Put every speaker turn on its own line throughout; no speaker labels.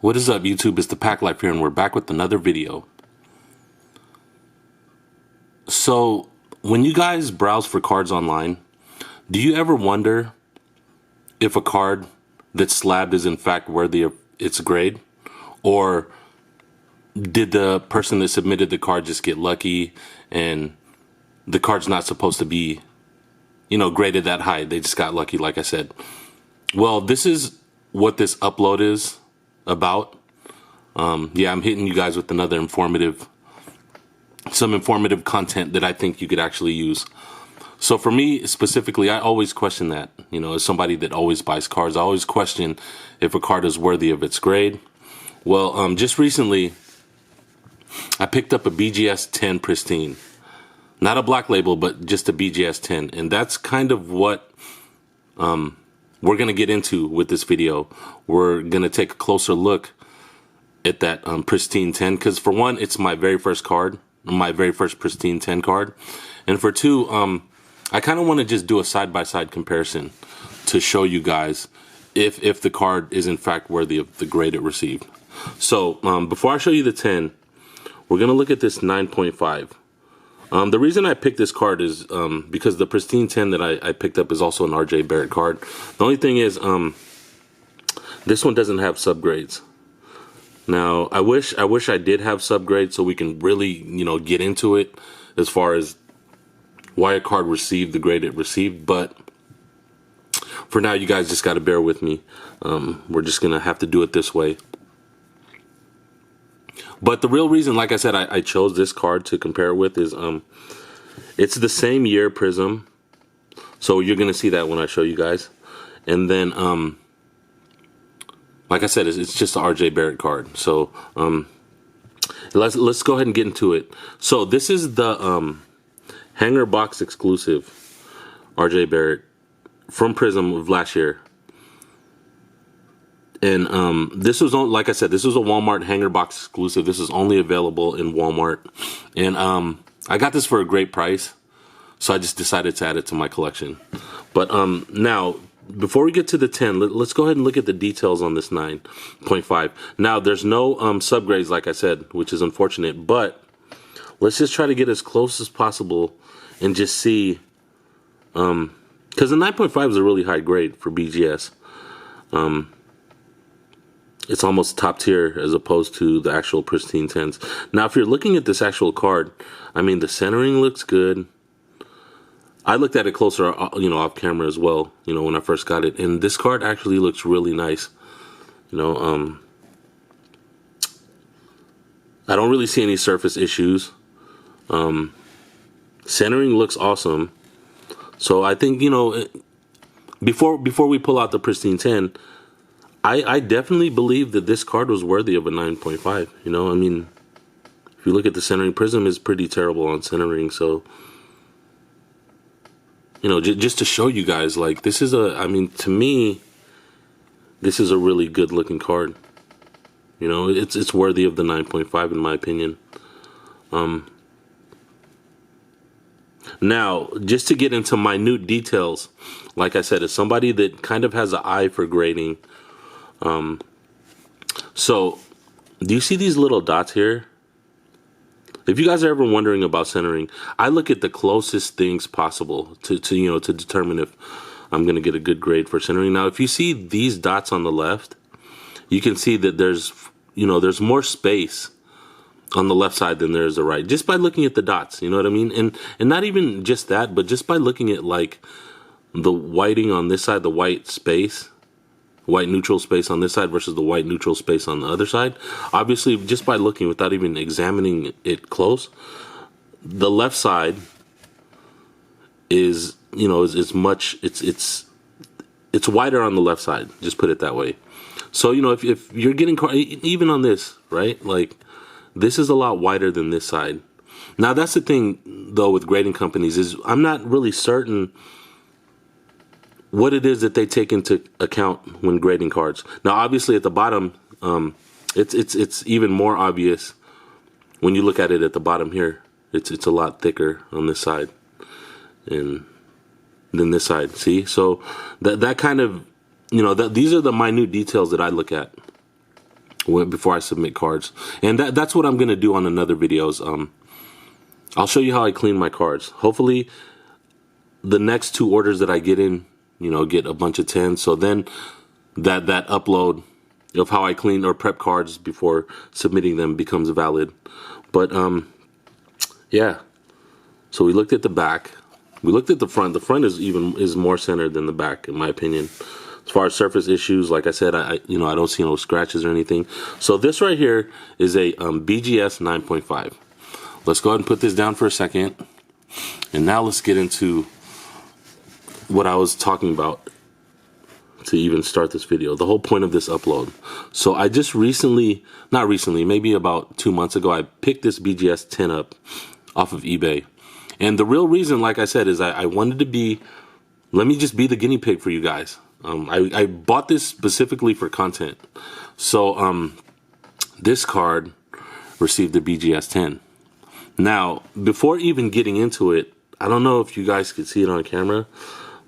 What is up, YouTube? It's the Pack Life here, and we're back with another video. So, when you guys browse for cards online, do you ever wonder if a card that's slabbed is in fact worthy of its grade? Or did the person that submitted the card just get lucky and the card's not supposed to be, graded that high? They just got lucky, like I said. Well, this is what this upload is about. Yeah, I'm hitting you guys with some informative content that I think you could actually use. So for me specifically, I always question that, as somebody that always buys cards, I always question if a card is worthy of its grade. Well, just recently, I picked up a BGS 10 Pristine. Not a black label, but just a BGS 10. And that's kind of what we're going to get into with this video. We're going to take a closer look at that Pristine 10. Because for one, it's my very first card. My very first Pristine 10 card. And for two, I kind of want to just do a side-by-side comparison to show you guys if the card is in fact worthy of the grade it received. So before I show you the 10, we're going to look at this 9.5. The reason I picked this card is because the Pristine 10 that I picked up is also an RJ Barrett card. The only thing is this one doesn't have subgrades. Now, I wish I did have subgrades so we can really, get into it as far as why a card received the grade it received. But for now, you guys just got to bear with me. We're just going to have to do it this way. But the real reason, like I said, I chose this card to compare it with is it's the same year Prism. So you're going to see that when I show you guys. And then, like I said, it's just an RJ Barrett card. So let's go ahead and get into it. So this is the hanger box exclusive RJ Barrett from Prism of last year. And this was on, like I said, this was a Walmart hanger box exclusive. This is only available in Walmart. And I got this for a great price, so I just decided to add it to my collection. But now, before we get to the 10, let's go ahead and look at the details on this 9.5. Now, there's no subgrades, like I said, which is unfortunate. But let's just try to get as close as possible and just see. Because the 9.5 is a really high grade for BGS. It's almost top tier as opposed to the actual Pristine 10s. Now, if you're looking at this actual card, I mean, the centering looks good. I looked at it closer, off camera as well, when I first got it. And this card actually looks really nice. I don't really see any surface issues. Centering looks awesome. So I think, before we pull out the Pristine 10, I definitely believe that this card was worthy of a 9.5. I mean, if you look at the centering, Prism is pretty terrible on centering. So, just to show you guys, like, this is to me, this is a really good looking card. It's worthy of the 9.5 in my opinion. Now, just to get into minute details, like I said, as somebody that kind of has an eye for grading, so do you see these little dots here? If you guys are ever wondering about centering, I look at the closest things possible to determine if I'm going to get a good grade for centering. Now, if you see these dots on the left, you can see that there's more space on the left side than there is the right, just by looking at the dots, you know what I mean? And not even just that, but just by looking at like the whiting on this side, the white neutral space on this side versus the white neutral space on the other side. Obviously, just by looking without even examining it close, the left side is it's wider on the left side. Just put it that way. So if you're getting even on this, right, like this is a lot wider than this side. Now that's the thing though with grading companies is I'm not really certain what it is that they take into account when grading cards. Now, obviously, at the bottom, it's even more obvious when you look at it at the bottom here. It's a lot thicker on this side than this side. See, so that kind of these are the minute details that I look at before I submit cards. And that's what I'm going to do on another videos. I'll show you how I clean my cards. Hopefully the next 2 orders that I get in, get a bunch of 10. So then that upload of how I clean or prep cards before submitting them becomes valid. But yeah. So we looked at the back. We looked at the front. The front is more centered than the back, in my opinion. As far as surface issues, like I said, I don't see no scratches or anything. So this right here is a BGS 9.5. Let's go ahead and put this down for a second. And now let's get into what I was talking about to even start this video. The whole point of this upload. So I just not recently, maybe about 2 months ago, I picked this BGS 10 up off of eBay. And the real reason, like I said, is I wanted to let me just be the guinea pig for you guys. I bought this specifically for content. So this card received the BGS 10. Now, before even getting into it, I don't know if you guys could see it on camera,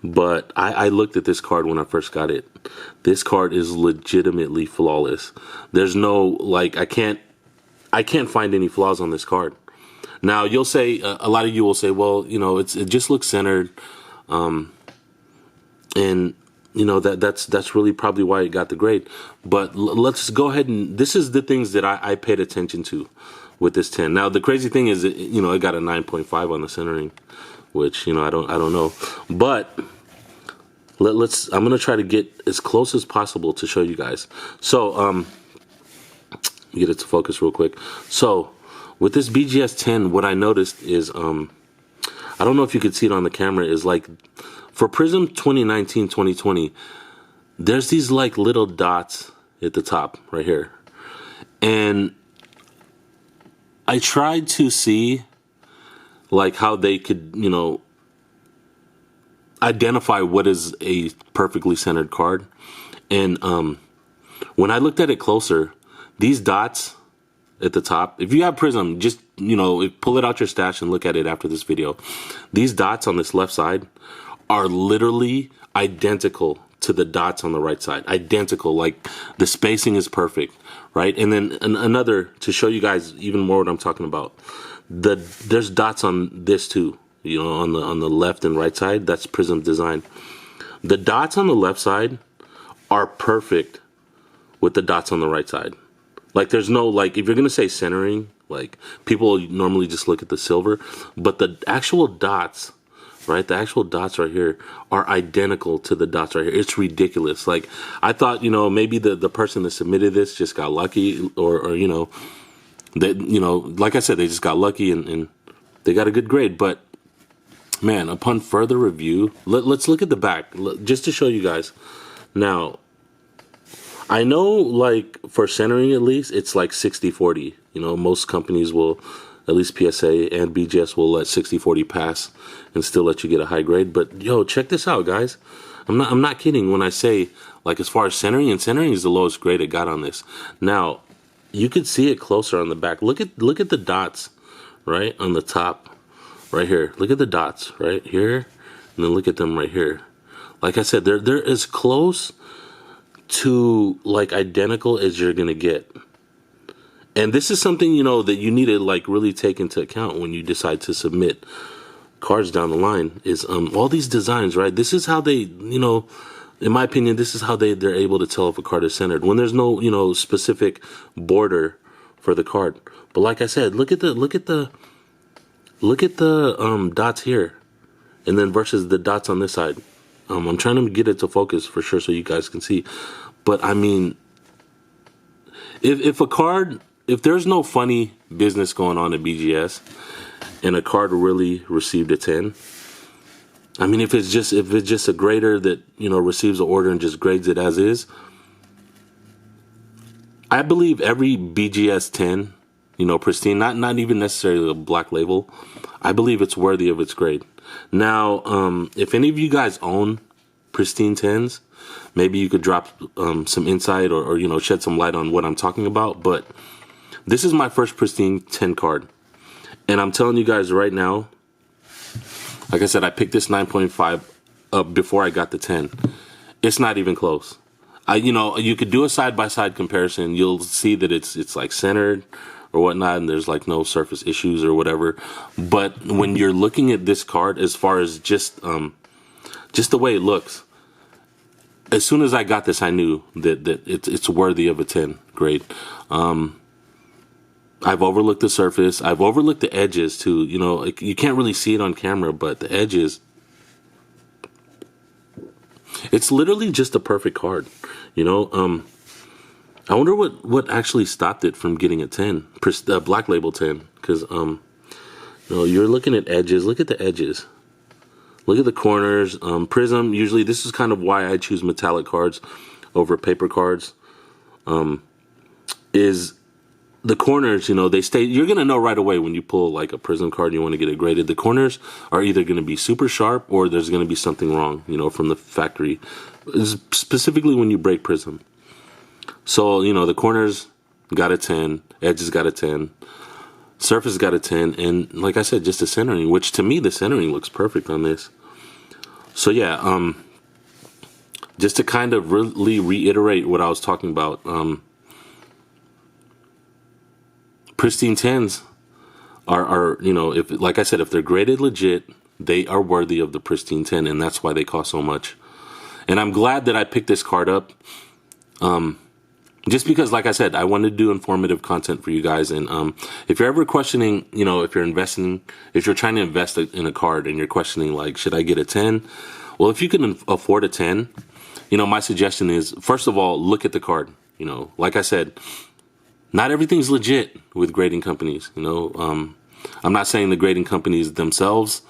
but I looked at this card when I first got it. This card is legitimately flawless. There's no, I can't find any flaws on this card. Now, you'll say, a lot of you will say, well, it just looks centered. And that's really probably why it got the grade. But let's go ahead and, this is the things that I paid attention to with this 10. Now, the crazy thing is, it got a 9.5 on the centering, which, I don't know. But I'm going to try to get as close as possible to show you guys. So, get it to focus real quick. So, with this BGS 10, what I noticed is, I don't know if you could see it on the camera, is for Prism 2019-2020, there's these little dots at the top right here. And I tried to see how they could, identify what is a perfectly centered card. And when I looked at it closer, these dots at the top, if you have Prism, just pull it out your stash and look at it after this video. These dots on this left side are literally identical to the dots on the right side. Identical, the spacing is perfect, right? And then another, to show you guys even more what I'm talking about, there's dots on this too, on the left and right side. That's Prism design. The dots on the left side are perfect with the dots on the right side. There's no, if you're going to say centering, people normally just look at the silver, but the actual dots, right? The actual dots right here are identical to the dots right here. It's ridiculous. I thought, maybe the person that submitted this just got lucky, or that, like I said, they just got lucky and they got a good grade. But man, upon further review, let's look at the back just to show you guys. Now, I know, for centering at least, it's 60-40. Most companies will, at least PSA and BGS will let 60-40 pass and still let you get a high grade. But yo, check this out, guys. I'm not kidding when I say, as far as centering, and centering is the lowest grade it got on this. Now, you could see it closer on the back. Look at the dots, right, on the top, right here. Look at the dots right here, and then look at them right here. Like I said, they're as close to identical as you're gonna get. And this is something that you need to really take into account when you decide to submit cards down the line, is all these designs, right? This is how they, in my opinion, this is how they're able to tell if a card is centered, when there's no specific border for the card. But like I said, look at the dots here, and then versus the dots on this side. I'm trying to get it to focus for sure so you guys can see. But I mean, if there's no funny business going on at BGS and a card really received a 10, I mean, if it's just a grader that, receives an order and just grades it as is, I believe every BGS 10, pristine, not even necessarily a black label, I believe it's worthy of its grade. Now, if any of you guys own pristine 10s, maybe you could drop some insight or shed some light on what I'm talking about. But this is my first pristine 10 card, and I'm telling you guys right now, like I said, I picked this 9.5 up before I got the 10. It's not even close. You know, you could do a side-by-side comparison. You'll see that it's like centered or whatnot, and there's like no surface issues or whatever. But when you're looking at this card, as far as just the way it looks, as soon as I got this, I knew that it's worthy of a 10 grade. I've overlooked the surface. I've overlooked the edges too. You know, like, you can't really see it on camera, but the edges, it's literally just a perfect card. You know, I wonder what actually stopped it from getting a 10, Black Label 10, because you know, you're looking at edges. Look at the edges. Look at the corners. Prism, usually this is kind of why I choose metallic cards over paper cards. Is the corners, you know, they stay, you're going to know right away when you pull like a Prism card and you want to get it graded. The corners are either going to be super sharp or there's going to be something wrong, you know, from the factory, specifically when you break Prism. So, you know, the corners got a 10, edges got a 10, surface got a 10, and like I said, just the centering, which to me, the centering looks perfect on this. So yeah, just to kind of really reiterate what I was talking about, Pristine 10s are, you know, if, like I said, if they're graded legit, they are worthy of the Pristine 10, and that's why they cost so much. And I'm glad that I picked this card up, just because, like I said, I wanted to do informative content for you guys. And if you're ever questioning, you know, if you're trying to invest in a card and you're questioning, like, should I get a 10? Well, if you can afford a 10, you know, my suggestion is, first of all, look at the card. You know, like I said, not everything's legit with grading companies. You know, I'm not saying the grading companies themselves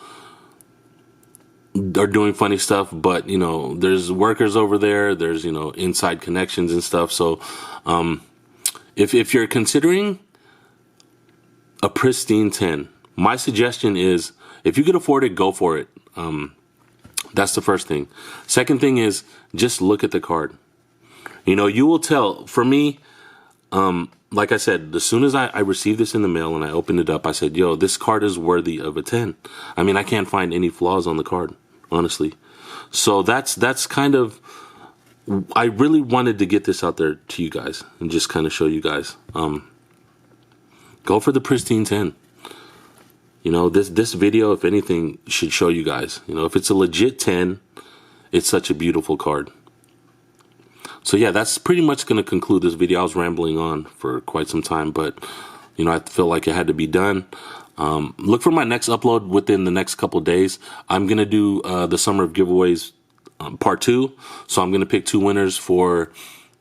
are doing funny stuff, but, you know, there's workers over there. There's, you know, inside connections and stuff. So if you're considering a Pristine 10, my suggestion is, if you could afford it, go for it. That's the first thing. Second thing is, just look at the card. You know, you will tell. For me, like I said, as soon as I received this in the mail and I opened it up, I said, yo, this card is worthy of a 10. I mean, I can't find any flaws on the card, honestly. So that's kind of, I really wanted to get this out there to you guys and just kind of show you guys. Go for the Pristine 10. You know, this video, if anything, should show you guys. You know, if it's a legit 10, it's such a beautiful card. So yeah, that's pretty much going to conclude this video. I was rambling on for quite some time, but, you know, I feel like it had to be done. Look for my next upload within the next couple days. I'm going to do the Summer of Giveaways part 2. So I'm going to pick 2 winners for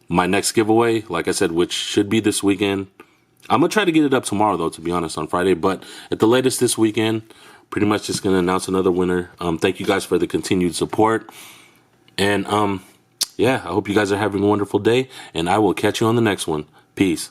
my next giveaway, like I said, which should be this weekend. I'm going to try to get it up tomorrow, though, to be honest, on Friday. But at the latest this weekend, pretty much just going to announce another winner. Thank you guys for the continued support. And, yeah, I hope you guys are having a wonderful day, and I will catch you on the next one. Peace.